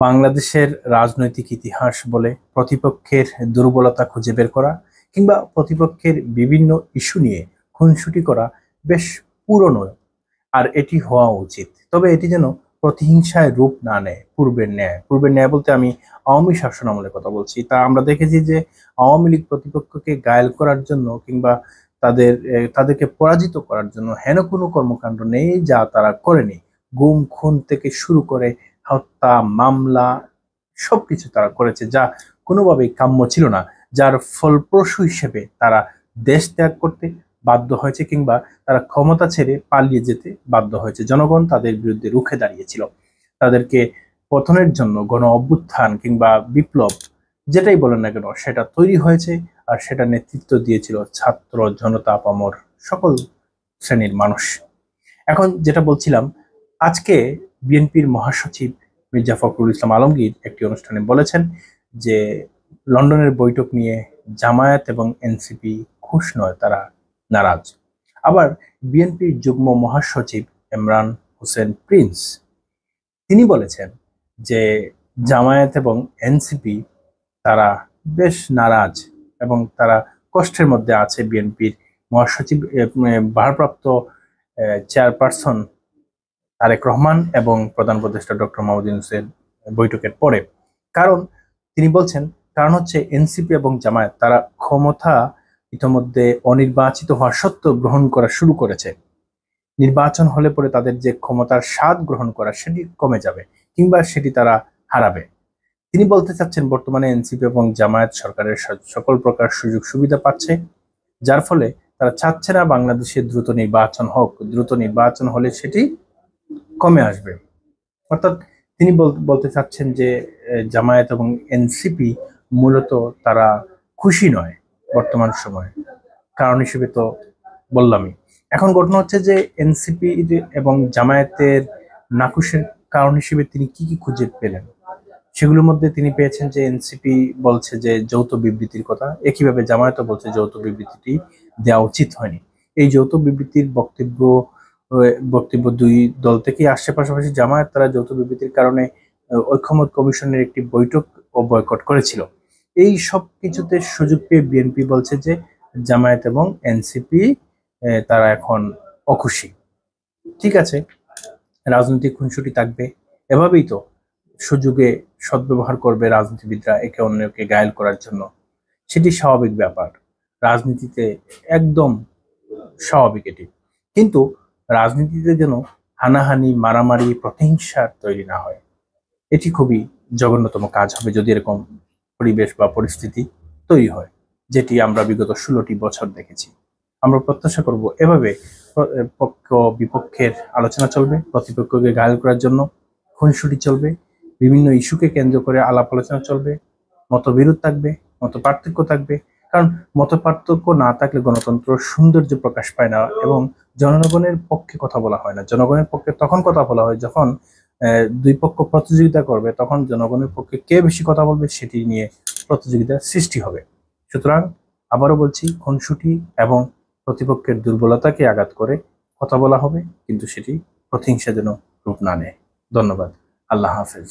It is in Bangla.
বাংলাদেশের রাজনৈতিক ইতিহাস বলে প্রতিপক্ষের দুর্বলতা খুঁজে বের করা কিংবা প্রতিপক্ষের বিভিন্ন ইস্যু নিয়ে খুনসুটি করা বেশ পুরনো, আর এটি হওয়া উচিত। তবে এটি যেন প্রতিহিংসায় রূপ না নেয়। পূর্বের ন্যায় বলতে আমি আওয়ামী শাসন আমলের কথা বলছি। তা আমরা দেখেছি যে আওয়ামী লীগ প্রতিপক্ষকে ঘায়েল করার জন্য কিংবা তাদেরকে পরাজিত করার জন্য হেন কোনো কর্মকাণ্ড নেই যা তারা করেনি। গুম খুন থেকে শুরু করে হত্যা, মামলা সবকিছু তারা করেছে, যা কোনোভাবেই কাম্য ছিল না। যার ফলপ্রসূ হিসেবে তারা দেশ ত্যাগ করতে বাধ্য হয়েছে কিংবা তারা ক্ষমতা ছেড়ে পালিয়ে যেতে বাধ্য হয়েছে। জনগণ তাদের বিরুদ্ধে রুখে দাঁড়িয়েছিল। তাদেরকে পতনের জন্য গণ অভ্যুত্থান কিংবা বিপ্লব যেটাই বলেন না কেন সেটা তৈরি হয়েছে, আর সেটা নেতৃত্ব দিয়েছিল ছাত্র জনতা পামর সকল শ্রেণীর মানুষ। এখন যেটা বলছিলাম, আজকে বিএনপির মহাসচিব মির্জা ফখরুল ইসলাম আলমগীর একটি অনুষ্ঠানে বলেছেন যে লন্ডনের বৈঠক নিয়ে জামায়াত এবং এনসিপি খুশ নয়, তারা নারাজ। আবার বিএনপির যুগ্ম মহাসচিব ইমরান হোসেন প্রিন্স তিনি বলেছেন যে জামায়াত এবং এনসিপি তারা বেশ নারাজ এবং তারা কষ্টের মধ্যে আছে। বিএনপির মহাসচিব ভারপ্রাপ্ত চেয়ারপারসন তারেক রহমান এবং প্রধান উপদেষ্টা ডক্টর মোহাম্মদ ইউনূসের বৈঠকের পরে। কারণ তিনি বলছেন, কারণ হচ্ছে এনসিপি এবং জামায়াত তারা ক্ষমতা ইতোমধ্যে অনির্বাচিত হওয়া সত্ত্বেও গ্রহণ করা শুরু করেছে। নির্বাচন হলে পরে তাদের যে ক্ষমতার স্বাদ গ্রহণ করা সেটি কমে যাবে কিংবা সেটি তারা হারাবে। তিনি বলতে চাচ্ছেন বর্তমানে এনসিপি এবং জামায়াত সরকারের সকল প্রকার সুযোগ সুবিধা পাচ্ছে, যার ফলে তারা চাচ্ছে না বাংলাদেশে দ্রুত নির্বাচন হোক। দ্রুত নির্বাচন হলে সেটি কমে আসবে। অর্থাৎ তিনি বলতে চাচ্ছেন যে জামায়াত এবং এনসিপি মূলত তারা খুশি নয় বর্তমান সময়ে। কারণ হিসেবে তো বললামই। এখন ঘটনা হচ্ছে যে এনসিপি এবং জামায়াতের নাখুশের কারণ হিসেবে তিনি কি কি খুঁজে পেলেন, সেগুলোর মধ্যে তিনি পেয়েছেন যে এনসিপি বলছে যে যৌথ বিবৃতির কথা, একইভাবে জামায়াতও বলছে যৌথ বিবৃতিটি দেওয়া উচিত হয়নি। এই যৌথ বিবৃতির বক্তব্য দুই দল থেকেই আসছে। পাশাপাশি জামায়াত তারা যৌথ বিবৃতির কারণে ঐকমত্য কমিশনের একটি বৈঠক ও বয়কট করেছিল। এই সব কিছুতে সুযোগ পেয়ে বিএনপি বলছে যে জামায়াত এবং এনসিপি তারা এখন অখুশি। ঠিক আছে, রাজনৈতিক খুনসুটি থাকবে, এভাবেই তো সুযোগে সদ্ব্যবহার করবে রাজনীতিবিদরা একে অন্যকে ঘায়েল করার জন্য। সেটি স্বাভাবিক ব্যাপার, রাজনীতিতে একদম স্বাভাবিক এটি। কিন্তু রাজনীতিতে যেন হানাহানি, মারামারি, প্রতিহিংসার তৈরি না হয়। এটি খুবই জঘন্যতম কাজ হবে যদি এরকম পরিবেশ বা পরিস্থিতি তৈরি হয়, যেটি আমরা বিগত 16টি বছর দেখেছি। আমরা প্রত্যাশা করব এভাবে পক্ষ বিপক্ষের আলোচনা চলবে, প্রতিপক্ষকে ঘায়েল করার জন্য খুনসুটি চলবে, বিভিন্ন ইস্যুকে কেন্দ্র করে আলাপ আলোচনা চলবে, মতবিরোধ থাকবে, মত পার্থক্য থাকবে। কারণ মত পার্থক্য না থাকলে গণতন্ত্র সৌন্দর্য প্রকাশ পায় না এবং জনগণের পক্ষে কথা বলা হয় না। জনগণের পক্ষে তখন কথা বলা হয় যখন দুই পক্ষ প্রতিযোগিতা করবে, তখন জনগণের পক্ষে কে বেশি কথা বলবে সেটি নিয়ে প্রতিযোগিতার সৃষ্টি হবে। সুতরাং আবারও বলছি, খুনসুটি এবং প্রতিপক্ষের দুর্বলতাকে আঘাত করে কথা বলা হবে, কিন্তু সেটি প্রতিহিংসা যেন রূপ না নেয়। ধন্যবাদ। আল্লাহ হাফেজ।